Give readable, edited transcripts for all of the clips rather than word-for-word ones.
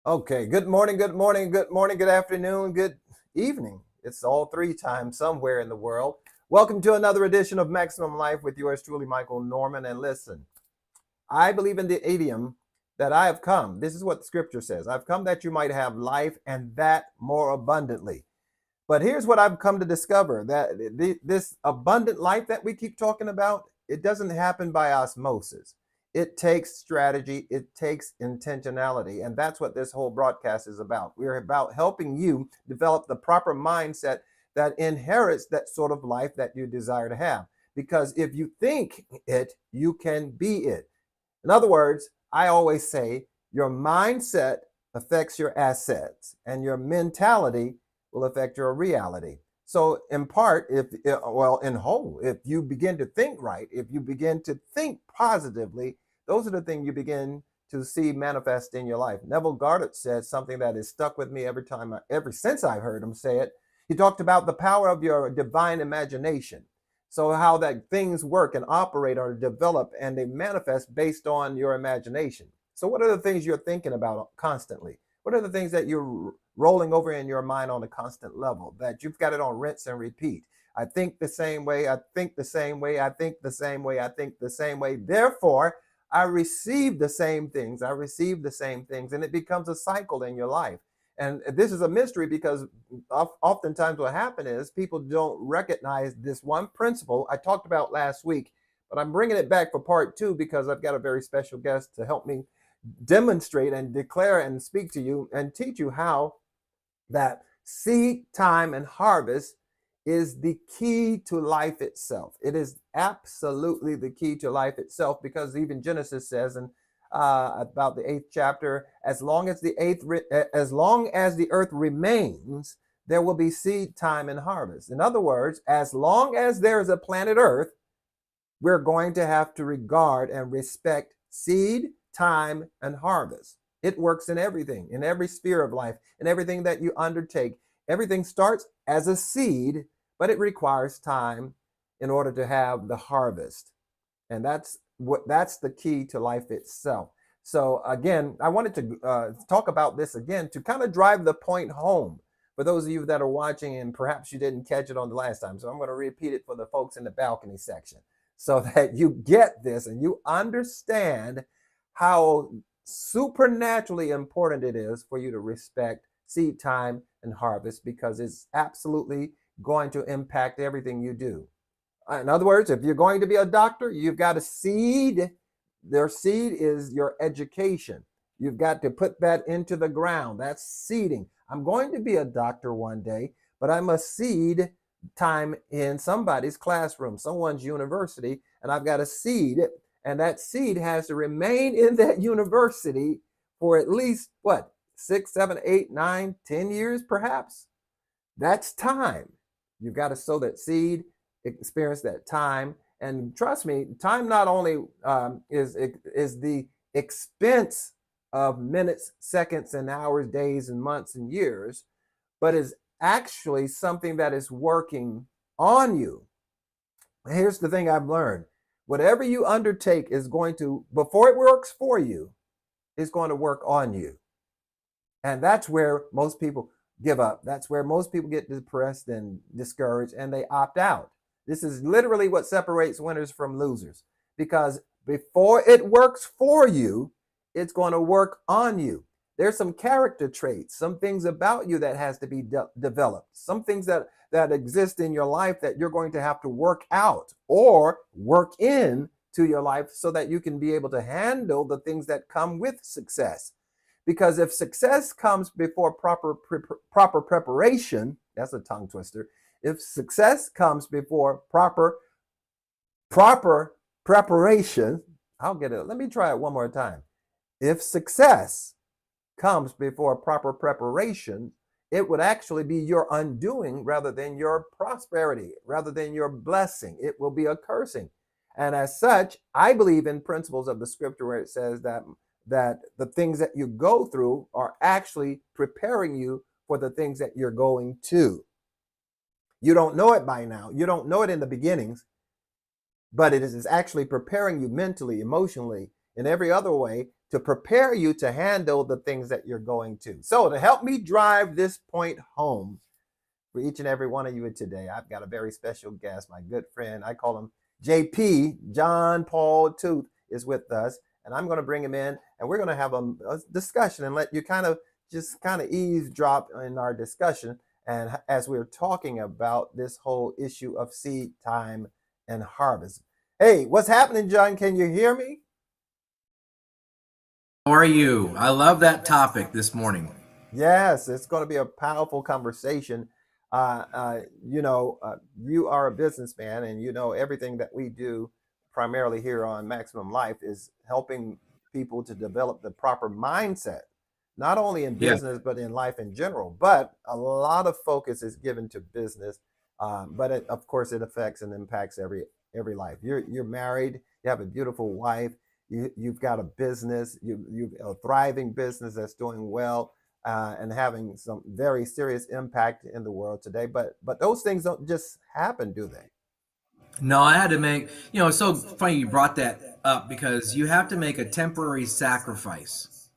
Okay, good morning, good morning, good morning, good afternoon, good evening. It's all three times somewhere in the world. Welcome to another edition of Maximum Life with yours truly, Michael Norman. And listen, I believe in the idiom that I have come. This is what the scripture says. I've come that you might have life and that more abundantly. But here's what I've come to discover that this abundant life that we keep talking about, it doesn't happen by osmosis. It takes strategy, it takes intentionality. And that's what this whole broadcast is about. We're about helping you develop the proper mindset that inherits that sort of life that you desire to have. Because if you think it, you can be it. In other words, I always say your mindset affects your assets and your mentality will affect your reality. So in part, in whole, if you begin to think right, if you begin to think positively, those are the things you begin to see manifest in your life. Neville Goddard said something that has stuck with me ever since I've heard him say it. He talked about the power of your divine imagination. So how that things work and operate or develop and they manifest based on your imagination. So what are the things you're thinking about constantly? What are the things that you're rolling over in your mind on a constant level that you've got it on rinse and repeat? I think the same way, I think the same way, I think the same way, I think the same way. Therefore, I receive the same things. I receive the same things, and it becomes a cycle in your life. And this is a mystery because oftentimes what happens is people don't recognize this one principle I talked about last week, but I'm bringing it back for part two because I've got a very special guest to help me demonstrate and declare and speak to you and teach you how that seed time and harvest is the key to life itself. It is absolutely the key to life itself because even Genesis says in about the eighth chapter, as long as the earth remains, there will be seed time and harvest. In other words, as long as there is a planet Earth, we're going to have to regard and respect seed, time, and harvest. It works in everything, in every sphere of life, in everything that you undertake. Everything starts as a seed, but it requires time in order to have the harvest. And that's the key to life itself. So again, I wanted to talk about this again to kind of drive the point home for those of you that are watching and perhaps you didn't catch it on the last time. So I'm going to repeat it for the folks in the balcony section so that you get this and you understand how supernaturally important it is for you to respect seed time and harvest because it's absolutely going to impact everything you do. In other words, if you're going to be a doctor, you've got a seed. Their seed is your education. You've got to put that into the ground. That's seeding. I'm going to be a doctor one day, but I must seed time in somebody's classroom, someone's university, and I've got a seed, and that seed has to remain in that university for at least, 6, 7, 8, 9, 10 years perhaps? That's time. You've got to sow that seed, experience that time, and trust me, time not only is the expense of minutes, seconds, and hours, days, and months and years, but is actually something that is working on you. Here's the thing I've learned. Whatever you undertake is going to, before it works for you, is going to work on you. And that's where most people give up. That's where most people get depressed and discouraged and they opt out. This is literally what separates winners from losers because before it works for you, it's going to work on you. There's some character traits, some things about you that has to be developed, some things that exist in your life that you're going to have to work out or work in to your life so that you can be able to handle the things that come with success. Because if success comes before proper preparation, that's a tongue twister. If success comes before proper preparation, I'll get it. Let me try it one more time. If success comes before proper preparation, it would actually be your undoing rather than your prosperity, rather than your blessing. It will be a cursing. And as such, I believe in principles of the scripture where it says that the things that you go through are actually preparing you for the things that you're going to. You don't know it by now. You don't know it in the beginnings, but it is actually preparing you mentally, emotionally, in every other way to prepare you to handle the things that you're going to. So, to help me drive this point home for each and every one of you today, I've got a very special guest, my good friend. I call him JP, John-Paul Toth is with us, and I'm going to bring him in, and we're going to have a discussion and let you kind of eavesdrop in our discussion. And as we're talking about this whole issue of seed time and harvest. Hey, what's happening, John? Can you hear me? How are you? I love that topic this morning. Yes, it's going to be a powerful conversation. You are a businessman, and you know everything that we do, primarily here on Maximum Life, is helping people to develop the proper mindset, not only in Yeah. business but in life in general. But a lot of focus is given to business, but of course, it affects and impacts every life. You're married, you have a beautiful wife, you've got a business, you've a thriving business that's doing well, and having some very serious impact in the world today. But those things don't just happen, do they? No, I had to make, it's so funny you brought that up because you have to make a temporary sacrifice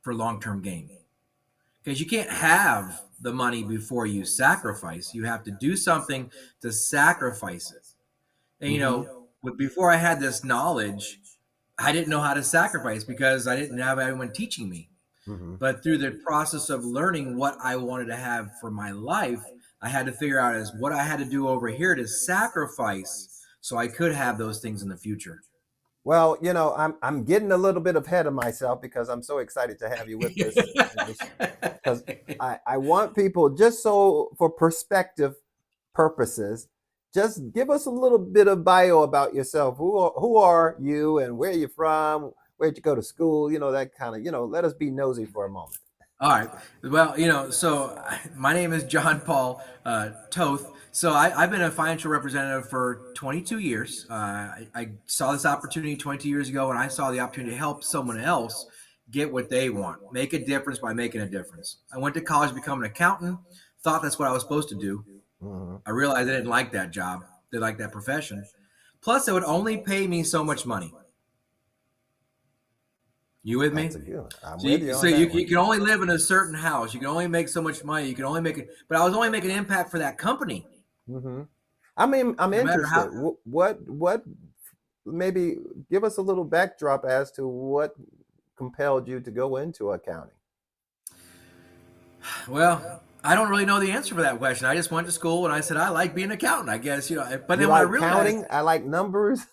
for long-term gain. Because you can't have the money before you sacrifice. You have to do something to sacrifice it. And, Mm-hmm. before I had this knowledge, I didn't know how to sacrifice because I didn't have anyone teaching me. Mm-hmm. But through the process of learning what I wanted to have for my life, I had to figure out is what I had to do over here to sacrifice so I could have those things in the future. Well, I'm getting a little bit ahead of myself because I'm so excited to have you with us, because I want people, just so for perspective purposes, just give us a little bit of bio about yourself. Who are you, and where are you from? Where'd you go to school? That kind of, let us be nosy for a moment. All right. Well, my name is John-Paul Toth. So I've been a financial representative for 22 years. I saw this opportunity 22 years ago, and I saw the opportunity to help someone else get what they want, make a difference by making a difference. I went to college to become an accountant, thought that's what I was supposed to do. Mm-hmm. I realized I didn't like that job, didn't like that profession. Plus, it would only pay me so much money. You with That's me? a good one. I'm So with you you so on you, that one. you can only live in a certain house. You can only make so much money. You can only make it. But I was only making an impact for that company. Mm-hmm. I mean, I'm No matter interested. how. What maybe give us a little backdrop as to what compelled you to go into accounting. Well, I don't really know the answer for that question. I just went to school and I said I like being an accountant. I guess But You then when I like realized counting? I like numbers.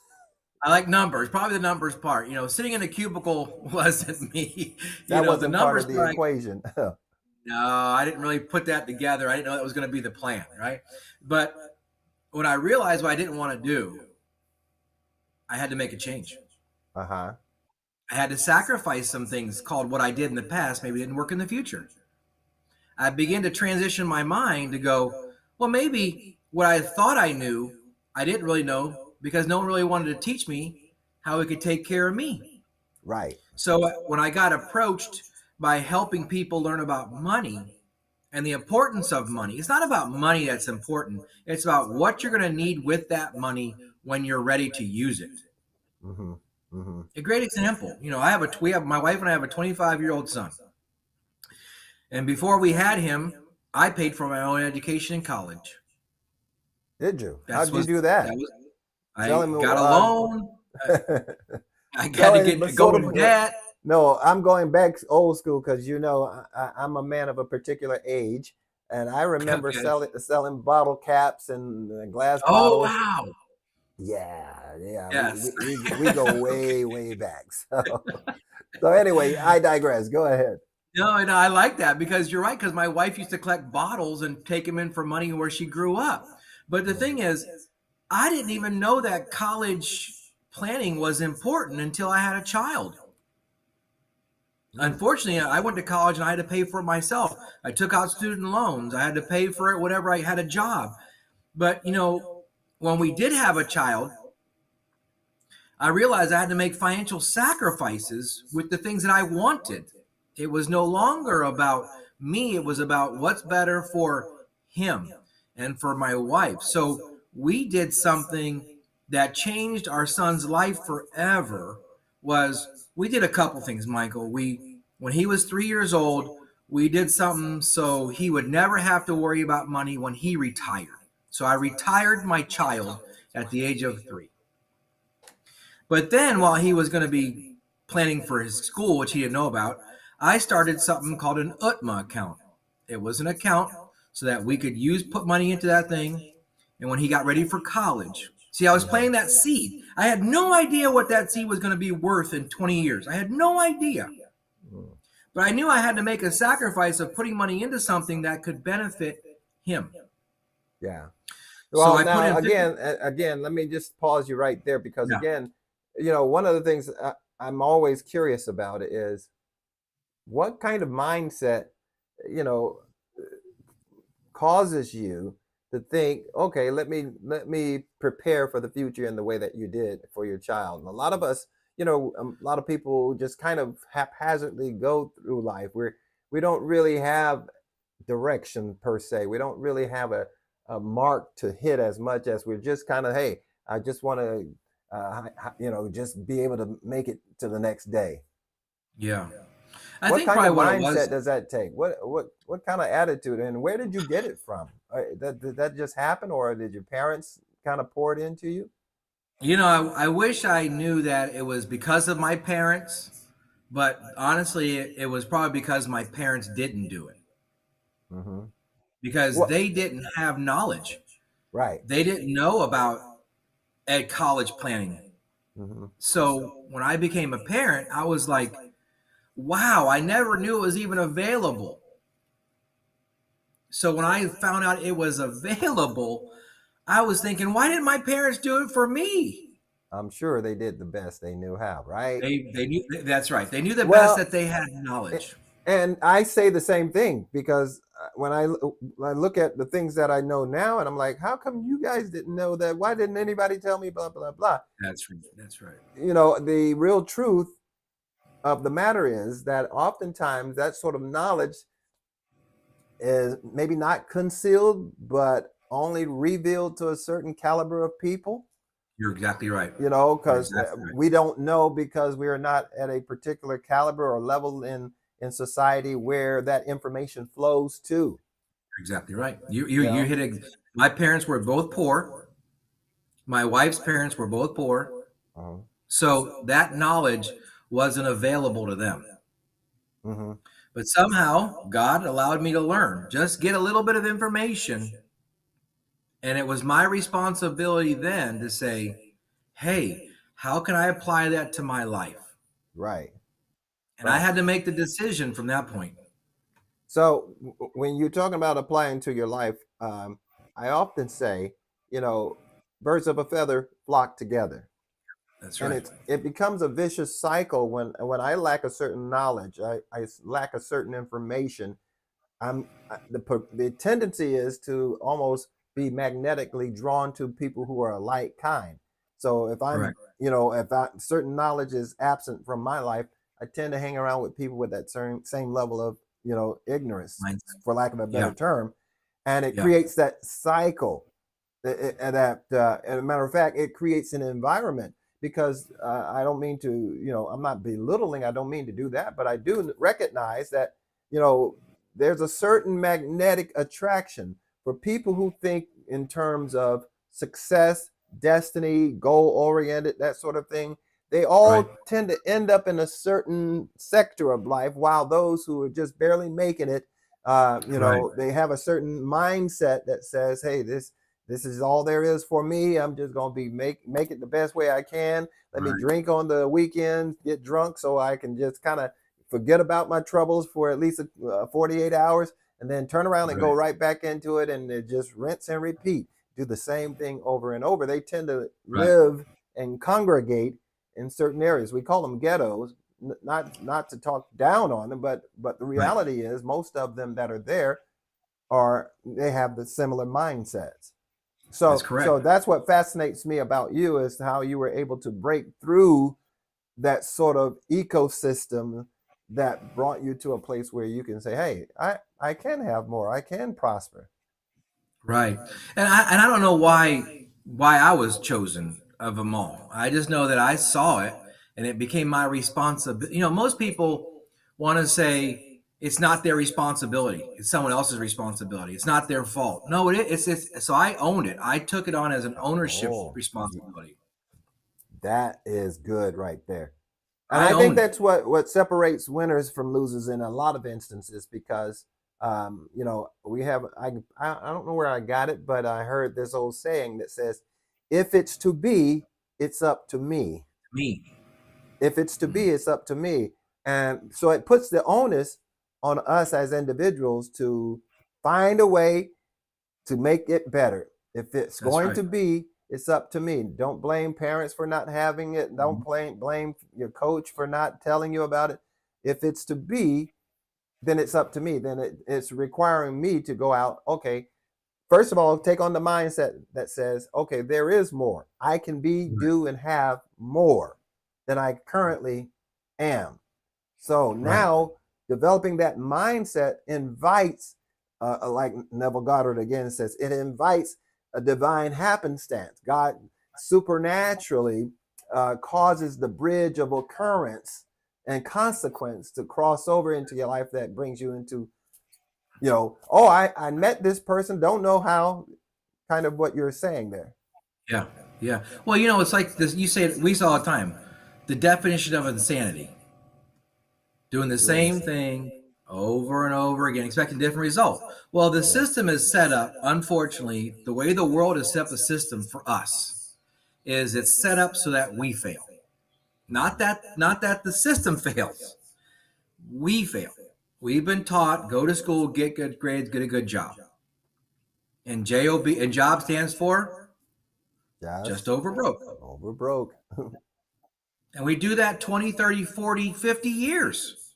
I like numbers, probably the numbers part. Sitting in a cubicle wasn't me. That The wasn't part numbers of the part. equation. No, I didn't really put that together. I didn't know that was going to be the plan, right? But when I realized what I didn't want to do, I had to make a change. Uh-huh. I had to sacrifice some things called what I did in the past maybe didn't work in the future. I began to transition my mind to go, well, maybe what I thought I knew, I didn't really know because no one really wanted to teach me how it could take care of me. Right. So when I got approached by helping people learn about money and the importance of money, it's not about money that's important. It's about what you're going to need with that money when you're ready to use it. Mm-hmm. Mm-hmm. A great example, we have my wife and I have a 25-year-old son. And before we had him, I paid for my own education in college. Did you? How That's did you was do that that? was Tell I him. got a loan. I got Tell to him, but go sort of. in debt. No, I'm going back old school because I'm a man of a particular age, and I remember Okay. selling bottle caps and glass Oh bottles. wow. Yeah, yeah, we Yes. we we go Okay. way back. So anyway, I digress. Go ahead. No, and I like that because you're right. Because my wife used to collect bottles and take them in for money where she grew up. But the thing is, I didn't even know that college planning was important until I had a child. Mm. Unfortunately, I went to college and I had to pay for it myself. I took out student loans. I had to pay for it whenever I had a job. But, when we did have a child, I realized I had to make financial sacrifices with the things that I wanted. It was no longer about me, it was about what's better for him and for my wife. So we did something that changed our son's life forever was we did a couple things, Michael. When he was 3 years old, we did something so he would never have to worry about money when he retired. So I retired my child at the age of 3. But then while he was going to be planning for his school, which he didn't know about, I started something called an UTMA account. It was an account so that we could put money into that thing. And when he got ready for college, see, I was planting that seed. I had no idea what that seed was going to be worth in 20 years. I had no idea. Mm. But I knew I had to make a sacrifice of putting money into something that could benefit him. Yeah. So Well, I put now in 50. again, let me just pause you right there because Yeah. again, one of the things I'm always curious about is what kind of mindset, you know, causes you to think, okay, let me prepare for the future in the way that you did for your child. And a lot of us, a lot of people just kind of haphazardly go through life where we don't really have direction per se. We don't really have a mark to hit as much as we're just kind of, hey, I just want to, just be able to make it to the next day. Yeah. I What think kind probably of what it was. mindset does that take? What kind of attitude, and where did you get it from? Did that just happen, or did your parents kind of pour it into you? I wish I knew that it was because of my parents, but honestly, it was probably because my parents didn't do it Hmm. because What? they didn't have knowledge. Right. They didn't know about college planning. Hmm. So when I became a parent, I was like, wow, I never knew it was even available. So when I found out it was available, I was thinking, why didn't my parents do it for me? I'm sure they did the best they knew how. Right. They knew that's right. They knew the best Well, that they had a- knowledge. and I say the same thing because when I look at the things that I know now, and I'm like, how come you guys didn't know that? Why didn't anybody tell me? Blah blah blah. That's right. That's right. The real truth of the matter is that oftentimes that sort of knowledge is maybe not concealed, but only revealed to a certain caliber of people. You're exactly right. You're Because exactly right. we don't know because we are not at a particular caliber or level in society where that information flows to. You're exactly right. You You hit it. My parents were both poor. My wife's parents were both poor. know. So that knowledge wasn't available to them. Hmm. But somehow God allowed me to learn, just get a little bit of information. And it was my responsibility then to say, hey, how can I apply that to my life? Right. And I Right. had to make the decision from that point. So when you're talking about applying to your life, I often say, you know, birds of a feather flock together. That's And right. it becomes a vicious cycle when I lack a certain knowledge, I lack a certain information. The tendency is to almost be magnetically drawn to people who are like kind. So if Correct. certain knowledge is absent from my life, I tend to hang around with people with that same level of ignorance, Mine. for lack of a better Yeah. term, and it Yeah. creates that cycle. As a matter of fact, it creates an environment because I don't mean to, I'm not belittling. I don't mean to do that, but I do recognize that you know there's a certain magnetic attraction for people who think in terms of success, destiny, goal oriented, that sort of thing. They Right. all tend to end up in a certain sector of life, while those who are just barely making it, Right. they have a certain mindset that says, "Hey, this is all there is for me. I'm just gonna be make it the best way I can. Let me Right. drink on the weekends, get drunk, so I can just kind of forget about my troubles for at least 48 hours, and then turn around and go Right. right back into it, and just rinse and repeat. Do the same thing over and over. They tend to Right. live and congregate in certain areas. We call them ghettos. Not to talk down on them, but the Right. reality is most of them that are there are they have the similar mindsets. That's So correct. that's what fascinates me about you is how you were able to break through that sort of ecosystem that brought you to a place where you can say, "Hey, I can have more. I can prosper." Right. And I don't know why I was chosen of them all. I just know that I saw it and it became my responsibility. Most people want to say it's not their responsibility. It's someone else's responsibility. It's not their fault. No, it's so I owned it. I took it on as an ownership Oh, responsibility. that is good right there. And I I think owned it. that's what separates winners from losers in a lot of instances because we have I don't know where I got it, but I heard this old saying that says, "If it's to be, it's up to me. Me. If it's to Mhm. be, it's up to me." And so it puts the onus on us as individuals to find a way to make it better. If it's That's going right. to be, it's up to me. Don't blame parents for not having it. Don't Mhm. blame your coach for not telling you about it. If it's to be, then it's up to me. Then it's requiring me to go out. Okay, first of all, take on the mindset that says, okay, there is more. I can be, Right. do, and have more than I currently am. So Right. now developing that mindset invites, like Neville Goddard again says, it invites a divine happenstance. God supernaturally causes the bridge of occurrence and consequence to cross over into your life that brings you into, oh, I met this person, don't know how, kind of what you're saying there. Yeah. Yeah. Well, it's like this. You say it, we say all the time. The definition of insanity: doing the Doing same this. thing over and over again, expecting a different result. Well, the Yeah. system is set up. Unfortunately, the way the world has set up the system for us is it's set up so that we fail. Not that the system fails. We fail. We've been taught go to school, get good grades, get a good job. And job and job stands for just Just over broke. over broke. And we do that 20, 30, 40, 50 years.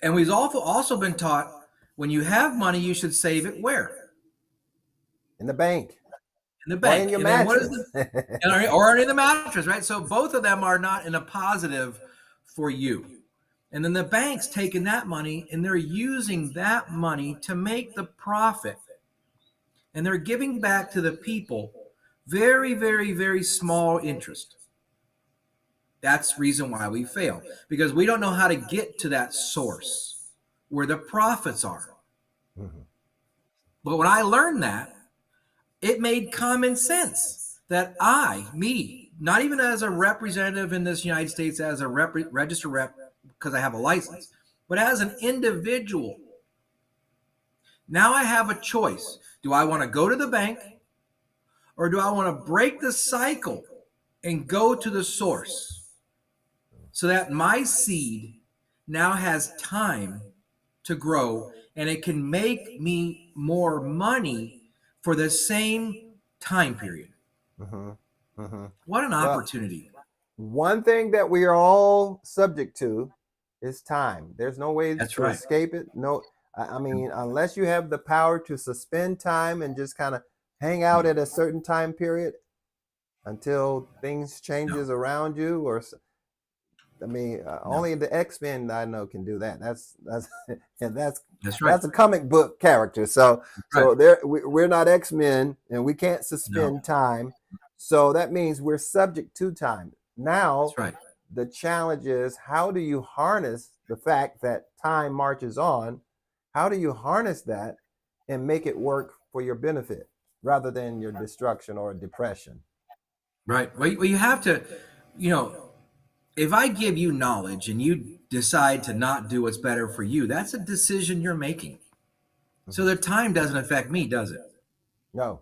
And we've also been taught when you have money, you should save it where? In the bank In the or in bank. your And then what is mattress. the or in the mattress, right? So both of them are not in a positive for you. And then the bank's taking that money and they're using that money to make the profit. And they're giving back to the people very, very, very small interest. That's the reason why we fail, because we don't know how to get to that source where the profits are. Mhm. But when I learned that, it made common sense that me, not even as a representative in this United States, as a registered rep, because I have a license, but as an individual, now I have a choice. Do I want to go to the bank or do I want to break the cycle and go to the source so that my seed now has time to grow and it can make me more money for the same time period? Mhm. Mhm. What an Well, opportunity. one thing that we are all subject to is time. There's no way That's to right. escape it. No, I mean, unless you have the power to suspend time and just kind of hang out No, at a certain time period until things no. changes around you, or I mean, No. only the X-Men I know can do that. That's and That's right. that's a comic book character. So Right. we're not X-Men and we can't No. suspend time. So that means we're subject to time. Now That's right. the challenge is, how do you harness the fact that time marches on? How do you harness that and make it work for your benefit rather than your destruction or depression? Right. Well, you have to, you know, if I give you knowledge and you decide to not do what's better for you, that's a decision you're making. So Mhm. the time doesn't affect me, does it? No.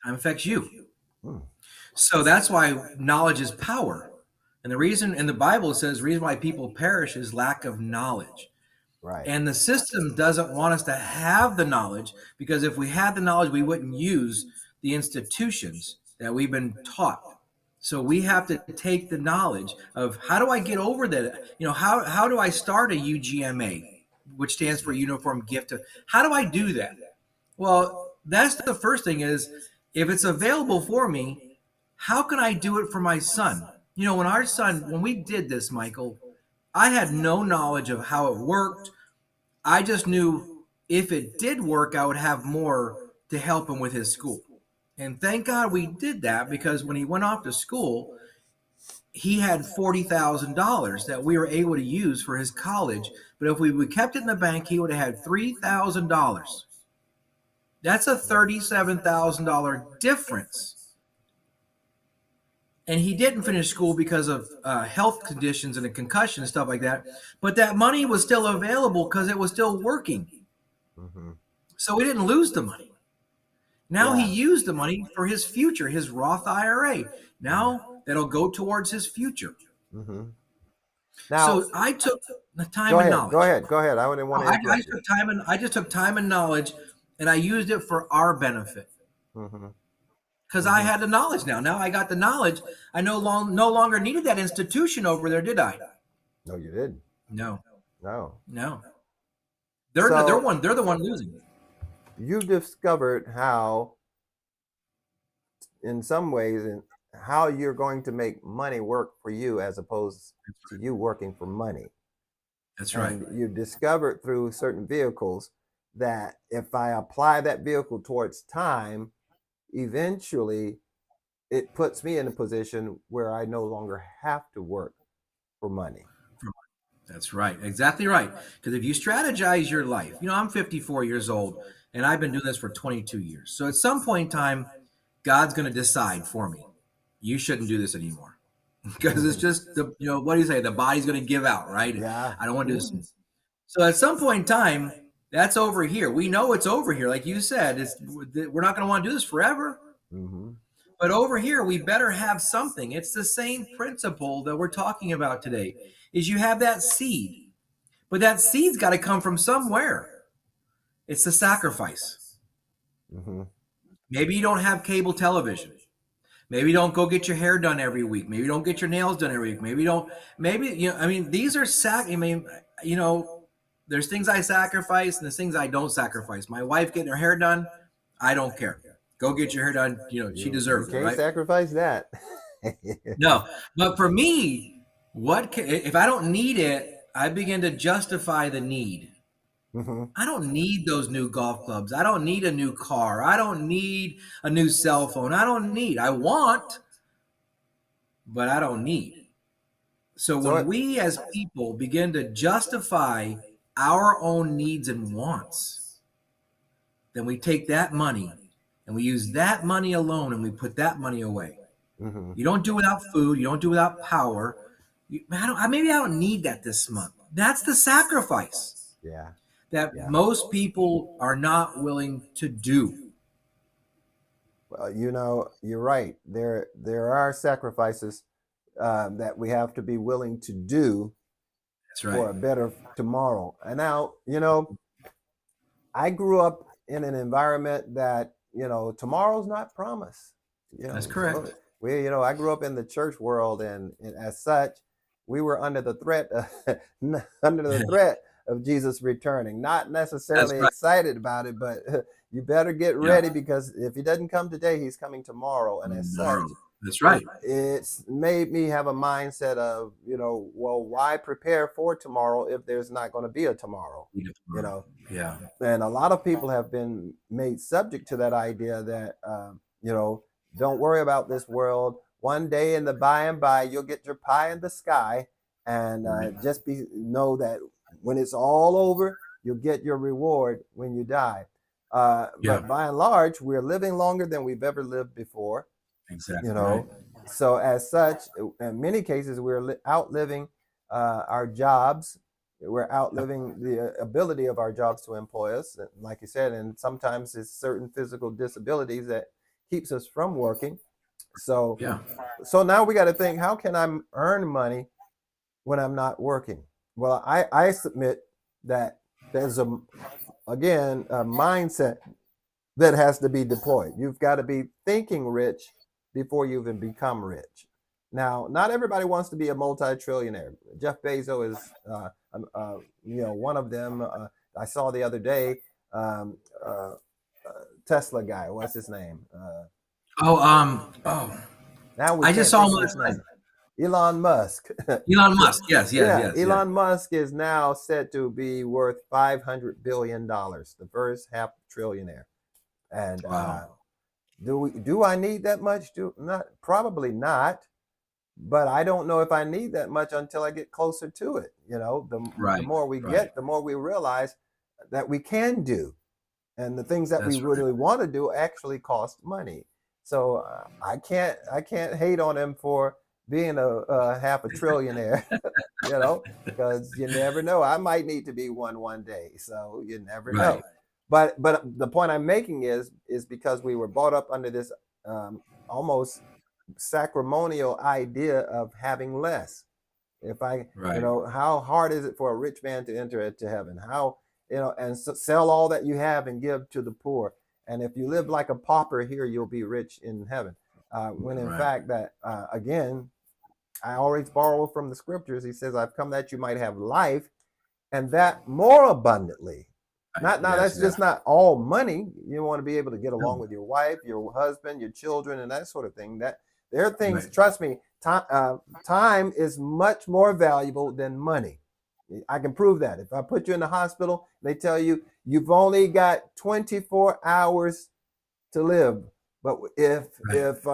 Time affects you. Mm. So that's why knowledge is power. And the reason in the Bible it says the reason why people perish is lack of knowledge. Right. And the system doesn't want us to have the knowledge, because if we had the knowledge, we wouldn't use the institutions that we've been taught. So we have to take the knowledge of how do I get over that? How do I start a UGMA, which stands for Uniform Gift of, how do I do that? Well, that's the first thing is if it's available for me, how can I do it for my son? When we did this, Michael, I had no knowledge of how it worked. I just knew if it did work, I would have more to help him with his school. And thank God we did that, because when he went off to school, he had $40,000 that we were able to use for his college. But if we kept it in the bank, he would have had $3,000. That's a $37,000 difference. And he didn't finish school because of health conditions and a concussion and stuff like that. But that money was still available because it was still working. Mm-hmm. So we didn't lose the money. Now Yeah. he used the money for his future, his Roth IRA. Now that'll go towards his future. Mm-hmm. Now, So I took the time go and ahead. Go knowledge. ahead. Go ahead. I wouldn't want to I interrupt you. took time and I just took time and knowledge, and I used it for our benefit Mm-hmm. because I Mm-hmm. had the knowledge now. Now I got the knowledge. I no longer needed that institution over there, did I? No, you didn't. No, No. no. They're So the one losing. you discovered how, in some ways, and how you're going to make money work for you as opposed to you working for money. That's right. And you discovered through certain vehicles that if I apply that vehicle towards time, eventually it puts me in a position where I no longer have to work for money. That's right. Exactly right. Because if you strategize your life, I'm 54 years old and I've been doing this for 22 years. So at some point in time, God's going to decide for me, you shouldn't do this anymore. Because it's just what do you say? The body's going to give out, right? Yeah. I don't want to do this. So at some point in time, that's over here. We know it's over here. Like you said, we're not going to want to do this forever. Mm-hmm. But over here, we better have something. It's the same principle that we're talking about today. Is you have that seed, but that seed's got to come from somewhere. It's the sacrifice. Mm-hmm. Maybe you don't have cable television. Maybe you don't go get your hair done every week. Maybe you don't get your nails done every week. Maybe you don't. Maybe these are there's things I sacrifice and there's things I don't sacrifice. My wife getting her hair done, I don't care. Go get your hair done. She deserves you it, can't right? sacrifice that. No, but for me, if I don't need it, I begin to justify the need. Mm-hmm. I don't need those new golf clubs. I don't need a new car. I don't need a new cell phone. I want, but I don't need. So when we as people begin to justify our own needs and wants, then we take that money and we use that money alone and we put that money away. Mm-hmm. You don't do it without food. You don't do it without power. Maybe I don't need that this month. That's the sacrifice. Yeah. That Yeah. most people are not willing to do. Well, you're right. There are sacrifices that we have to be willing to do That's for right. a better tomorrow. And now, I grew up in an environment that, tomorrow's not promised. That's correct. I grew up in the church world, and as such, we were under the threat of Jesus returning. Not necessarily right. excited about it, but you better get Yeah. ready, because if he doesn't come today, he's coming tomorrow. And as such, That's right. it's made me have a mindset of, well, why prepare for tomorrow if there's not going to be a tomorrow? Yeah. And a lot of people have been made subject to that idea that, don't worry about this world. One day in the by and by, you'll get your pie in the sky, and just know that when it's all over, you'll get your reward when you die. But by and large, we're living longer than we've ever lived before. Exactly. Right. So as such, in many cases, we're outliving our jobs. We're outliving the ability of our jobs to employ us, like you said, and sometimes it's certain physical disabilities that keeps us from working. So now we got to think, how can I earn money when I'm not working? Well, I submit that there's a mindset that has to be deployed. You've got to be thinking rich before you even become rich. Now, not everybody wants to be a multi-trillionaire. Jeff Bezos is, one of them. I saw the other day, Tesla guy. What's his name? Now I just saw him last night. Elon Musk. Elon Musk. Yes. Elon Musk is now said to be worth $500 billion, the first half trillionaire. And do I need that much? Probably not. but I don't know if I need that much until I get closer to it. The Right. more we Right. get, the more we realize that we can do. And the things that we That's right. really want to do actually cost money. So I can't hate on him for being a half a trillionaire, because you never know. I might need to be one day, so you never Right. know. But the point I'm making is because we were brought up under this almost sacramonial idea of having less. If I, Right. how hard is it for a rich man to enter into heaven? How, and sell all that you have and give to the poor. And if you live like a pauper here, you'll be rich in heaven. When in Right. fact, that again, I always borrow from the scriptures. He says, "I've come that you might have life, and that more abundantly." Right. Not now. Yes. That's Yes. just not all money. You want to be able to get along No. with your wife, your husband, your children, and that sort of thing. That there are things. Right. Trust me. Time is much more valuable than money. I can prove that. If I put you in the hospital, they tell you you've only got 24 hours to live. But if Right. if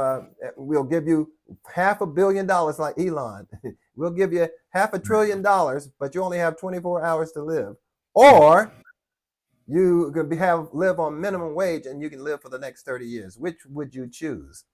we'll give you $500 million like Elon, we'll give you $500 billion, but you only have 24 hours to live. Or you could live on minimum wage and you can live for the next 30 years. Which would you choose?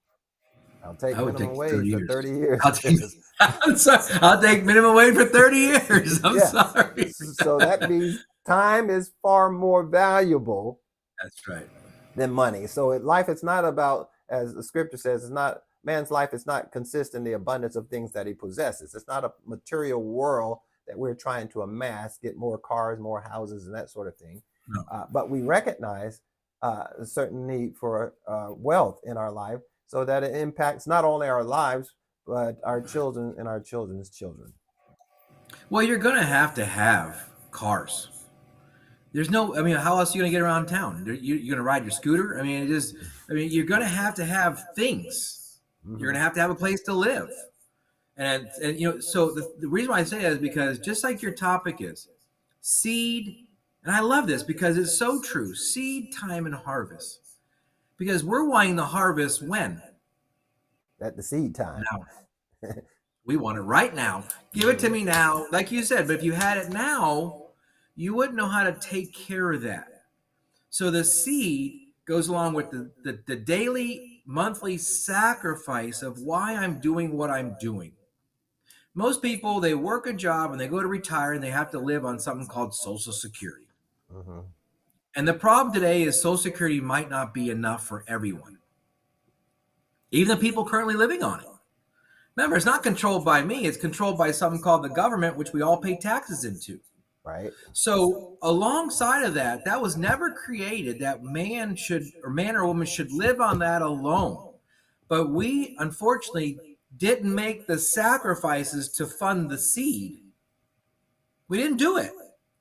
I'll take I would minimum take wage 30 for years. 30 years. I'll take, I'm sorry, I'll take minimum wage for 30 years. I'm Yeah. sorry. So that means time is far more valuable That's right. than money. So life is not about, as the scripture says, it's not man's life is not consist in the abundance of things that he possesses. It's not a material world that we're trying to amass, get more cars, more houses, and that sort of thing. No. But we recognize a certain need for wealth in our life, so that it impacts not only our lives but our children and our children's children. Well, you're going to have cars. There's no, I mean, how else are you going to get around town? You're going to ride your scooter? I mean, you're going to have things. You're Mm-hmm. going to have a place to live. And so the reason why I say that is because just like your topic is seed, and I love this because it's so true, seed, time, and harvest. Because we're wanting the harvest when? At the seed time. Now. We want it right now. Give it to me now, like you said. But if you had it now, you wouldn't know how to take care of that. So the seed goes along with the daily, monthly sacrifice of why I'm doing what I'm doing. Most people, they work a job and they go to retire and they have to live on something called Social Security. Mm-hmm. And the problem today is Social Security might not be enough for everyone, even the people currently living on it. Remember, it's not controlled by me. It's controlled by something called the government, which we all pay taxes into. Right. So, alongside of that, that was never created that man or woman should live on that alone. But we, unfortunately, didn't make the sacrifices to fund the seed. We didn't do it.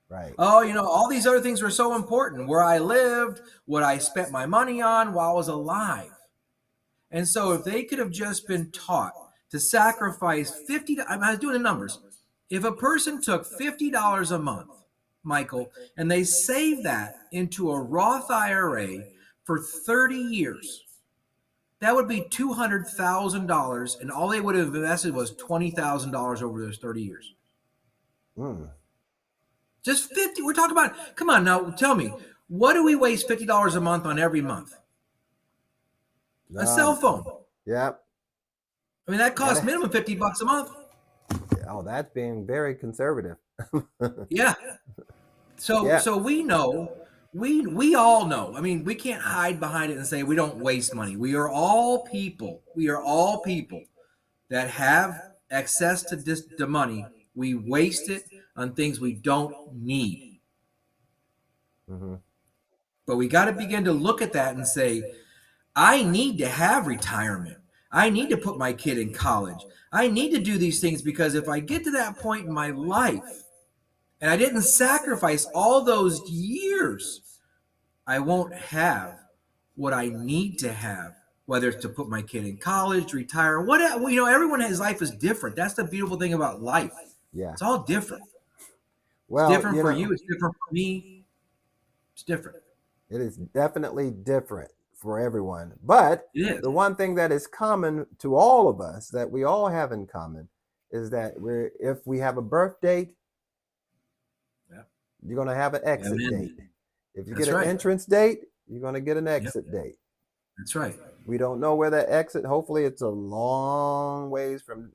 Right. Oh, all these other things were so important. Where I lived, what I spent my money on while I was alive. And so if they could have just been taught to sacrifice I was doing the numbers. If a person took $50 a month, Michael, and they saved that into a Roth IRA for 30 years, that would be $200,000, and all they would have invested was $20,000 over those 30 years. Mm. Just 50. We're talking about, come on now, tell me, what do we waste $50 a month on every month? A cell phone. Yep. I mean, that costs minimum $50 a month. Oh, that's being very conservative. Yeah. So we know, we all know. I mean, we can't hide behind it and say we don't waste money. We are all people. We are all people that have access to the money. We waste it on things we don't need. Mm-hmm. But we got to begin to look at that and say, I need to have retirement. I need to put my kid in college. I need to do these things because if I get to that point in my life and I didn't sacrifice all those years, I won't have what I need to have, whether it's to put my kid in college, retire, whatever. Everyone, his life is different. That's the beautiful thing about life. Yeah. It's all different. Well, It's different for you. It's different for me. It's different. It is definitely different. for everyone. But It is. the one thing that is common to all of us, that we all have in common, is that if we have a birth date, Yeah. you're going to have an Yeah, exit man. date. If you That's get an right. entrance date, you're going to get an Yep. exit date. That's right. We don't know where that exit. Hopefully, it's a long ways from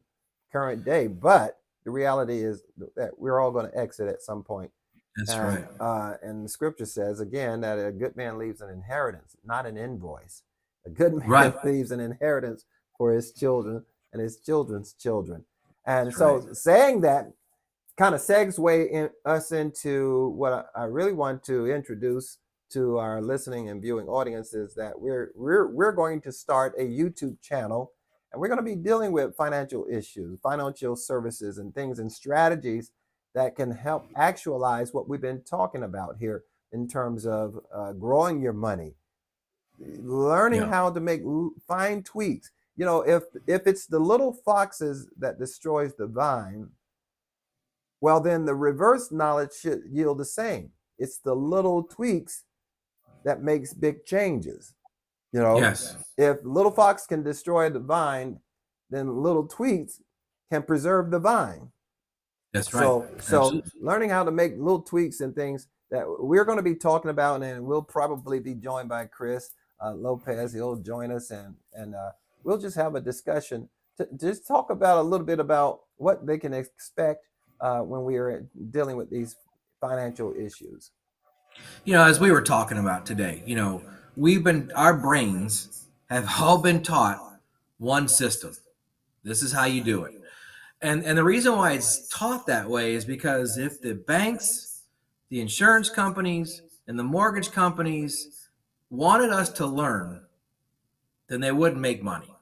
current day, but the reality is that we're all going to exit at some point. That's And right. and the scripture says again that a good man leaves an inheritance, not an invoice. A good man Right. leaves an inheritance for his children and his children's children. And That's so, right. saying that kind of segue us into what I really want to introduce to our listening and viewing audience is that we're going to start a YouTube channel, and we're going to be dealing with financial issues, financial services, and things and strategies that can help actualize what we've been talking about here in terms of growing your money, learning Yeah. how to make fine tweaks. You know, if it's the little foxes that destroys the vine, well, then the reverse knowledge should yield the same. It's the little tweaks that makes big changes. You know, Yes. if little fox can destroy the vine, then little tweaks can preserve the vine. That's right. So Absolutely. learning how to make little tweaks and things that we're going to be talking about, and we'll probably be joined by Chris Lopez. He'll join us, and we'll just have a discussion to just talk about a little bit about what they can expect when we are dealing with these financial issues. As we were talking about today, our brains have all been taught one system. This is how you do it. And the reason why it's taught that way is because if the banks, the insurance companies, and the mortgage companies wanted us to learn, then they wouldn't make money.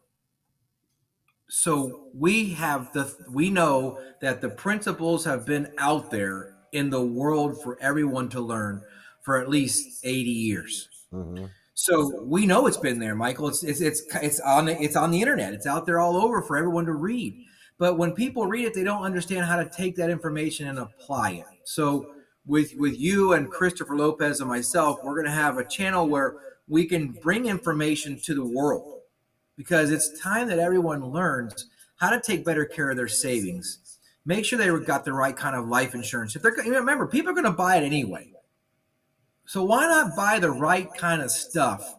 So we know that the principles have been out there in the world for everyone to learn for at least 80 years. Mm-hmm. So we know it's been there, Michael. It's on the internet. It's out there all over for everyone to read. But when people read it, they don't understand how to take that information and apply it. So with you and Christopher Lopez and myself, we're going to have a channel where we can bring information to the world, because it's time that everyone learns how to take better care of their savings. Make sure they got the right kind of life insurance. If they're remember, people are going to buy it anyway. So why not buy the right kind of stuff?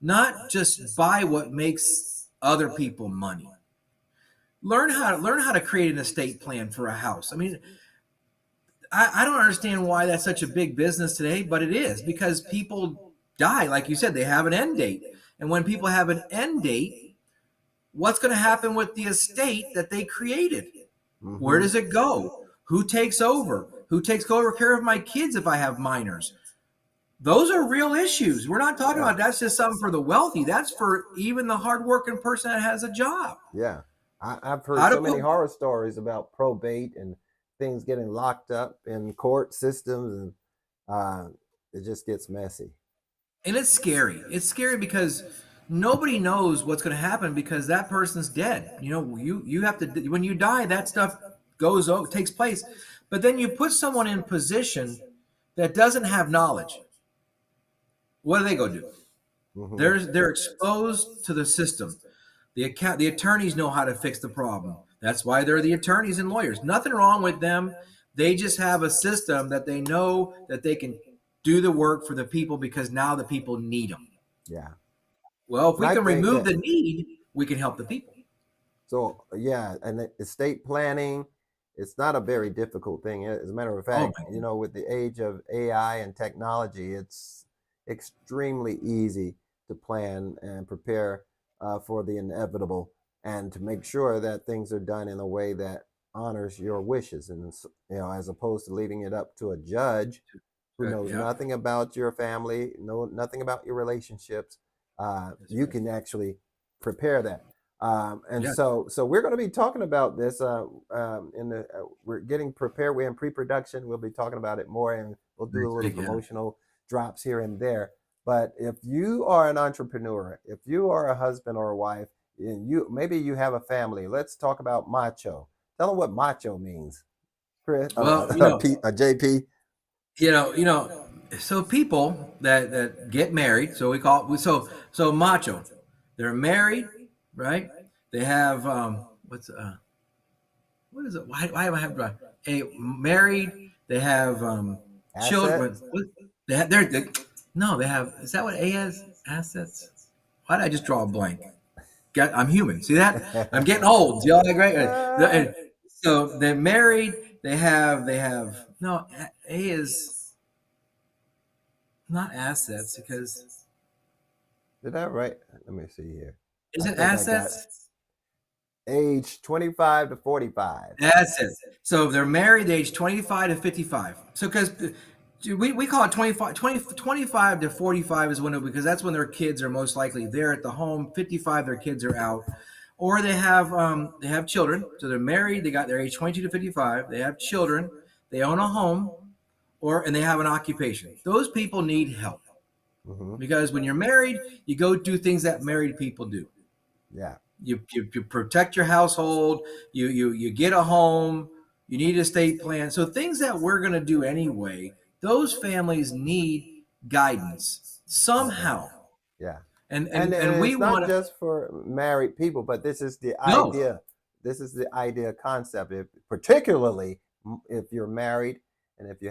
Not just buy what makes other people money. Learn how to create an estate plan for a house. I mean, I don't understand why that's such a big business today, but it is, because people die. Like you said, they have an end date. And when people have an end date, what's going to happen with the estate that they created? Mm-hmm. Where does it go? Who takes over? Who takes over care of my kids if I have minors? Those are real issues. We're not talking about that's just something for the wealthy. That's for even the hardworking person that has a job. Yeah. I've heard so many horror stories about probate and things getting locked up in court systems, and it just gets messy. And it's scary. It's scary because nobody knows what's going to happen, because that person's dead. You have to, when you die, that stuff takes place. But then you put someone in position that doesn't have knowledge. What do they go do? Mm-hmm. They're exposed to the system. The attorneys know how to fix the problem. That's why they're the attorneys and lawyers. Nothing wrong with them. They just have a system that they know that they can do the work for the people, because now the people need them. Yeah. Well, if we can remove the need, we can help the people. So yeah, and estate planning, it's not a very difficult thing. As a matter of fact, with the age of AI and technology, it's extremely easy to plan and prepare for the inevitable, and to make sure that things are done in a way that honors your wishes, and as opposed to leaving it up to a judge who knows nothing about your family, nothing about your relationships. You can actually prepare that. So we're going to be talking about this we're getting prepared. We're in pre-production. We'll be talking about it more, and we'll do a little promotional drops here and there. But if you are an entrepreneur, if you are a husband or a wife, and maybe you have a family, let's talk about macho. Tell them what macho means, Chris. Well, JP. So people that get married, so we call it, so macho, they're married, right? They have what is it? Why do I have a married? They have children. Assets? They have no, they have. Is that what A has? Assets? Why did I just draw a blank? I'm human. See that? I'm getting old. You all agree? So they're married. They have no. A is not assets because Did I write? Let me see here. is I it think I got assets? age 25 to 45. Assets. So they're married age 25 to 55. So because we call it 25 to 45 is when because that's when their kids are most likely there at the home. 55 their kids are out, or they have children. So they're married. They got their age 22 to 55. They have children. They own a home, and they have an occupation. Those people need help Hmm. because when you're married, you go do things that married people do. Yeah. You protect your household. You get a home. You need an estate plan. So things that we're going to do anyway, those families need guidance Uh-huh. somehow. Yeah. And And, and and and we it's not want to just for married people, but this is the no. idea. This is the idea concept. If, particularly if you're married and if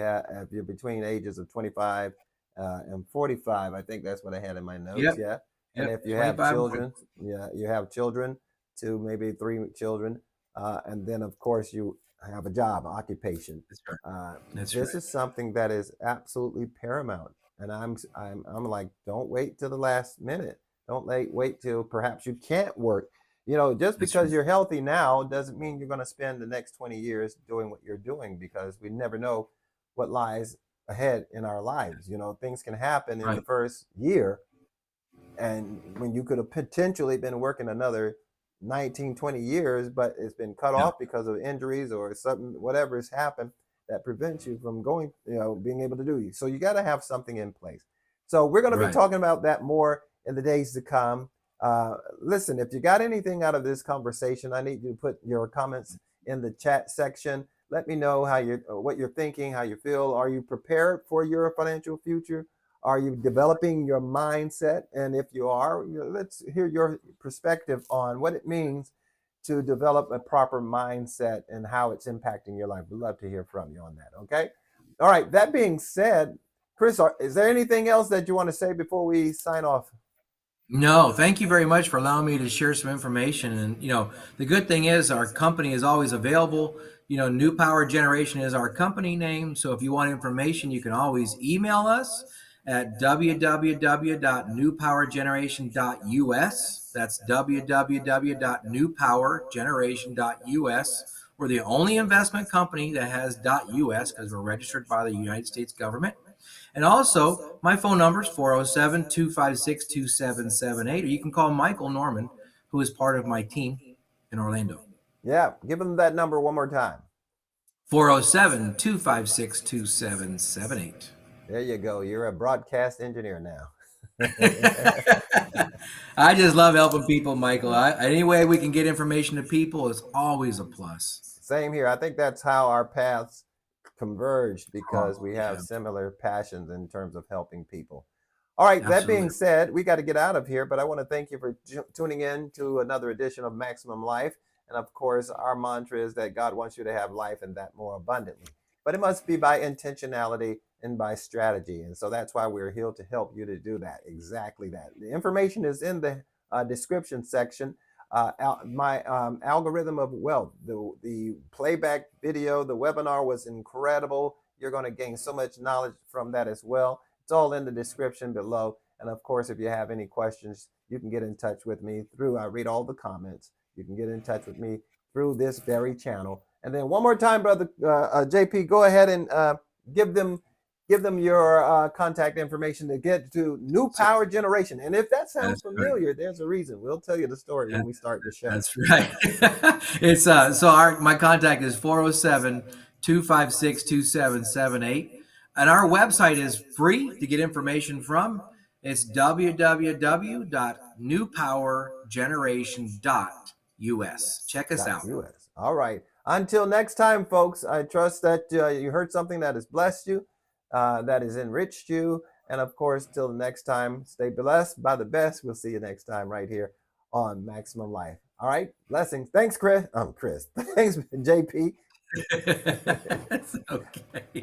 you're between ages of 25 and 45, I think that's what I had in my notes. Yep. Yeah. And Yep. if you have 25 and 40. children, yeah, you have children, two, maybe three children, and then of course you have a job, occupation. That's right. Uh, That's this right. is something that is absolutely paramount. And I'm like, don't wait till the last minute. Don't wait till perhaps you can't work. Just That's because right. you're healthy now doesn't mean you're going to spend the next 20 years doing what you're doing, because we never know what lies ahead in our lives. Things can happen in the Right. first year, and when you could have potentially been working another 19, 20 years, but it's been cut Yeah. off because of injuries or something, whatever has happened that prevents you from going, being able to do it. So you got to have something in place. So we're going to be Right. talking about that more in the days to come. Listen, if you got anything out of this conversation, I need you to put your comments in the chat section. Let me know what you're thinking, how you feel. Are you prepared for your financial future? Are you developing your mindset? And if you are, let's hear your perspective on what it means to develop a proper mindset and how it's impacting your life. We'd love to hear from you on that. Okay. All right. That being said, Chris, is there anything else that you want to say before we sign off? No, thank you very much for allowing me to share some information. And the good thing is our company is always available. New Power Generation is our company name. So if you want information, you can always email us at www.newpowergeneration.us. That's www.newpowergeneration.us. We're the only investment company that has .us because we're registered by the United States government. And also, my phone number is 407 256 2778, or you can call Michael Norman, who is part of my team in Orlando. Yeah. Give them that number one more time. 407 256 2778. There you go. You're a broadcast engineer now. I just love helping people, Michael. Any way we can get information to people is always a plus. Same here. I think that's how our paths converged, because Oh, we have yeah, similar passions in terms of helping people. All right, that being absolutely. said, we got to get out of here, but I want to thank you for tuning in to another edition of Maximum Life. And of course, our mantra is that God wants you to have life and that more abundantly. But it must be by intentionality and by strategy. And so that's why we're here to help you to do that. Exactly that. The information is in the description section. My algorithm of wealth, the playback video, the webinar was incredible. You're going to gain so much knowledge from that as well. It's all in the description below. And of course, if you have any questions, you can get in touch with me I read all the comments. You can get in touch with me through this very channel. And then one more time, brother JP, go ahead and give them your contact information to get to New So, Power Generation. And if that sounds that's right. familiar, there's a reason. We'll tell you the story when That- we start the show. That's right. It's my contact is 407 256 2778. And our website is free to get information from. It's www.newpowergeneration.us. Check us out. .us. All right. Until next time, folks, I trust that you heard something that has blessed you. that has enriched you. And of course, till the next time, stay blessed by the best. We'll see you next time right here on Maximum Life. All right. Blessings. Thanks, Chris. Chris. Thanks, JP. It's okay.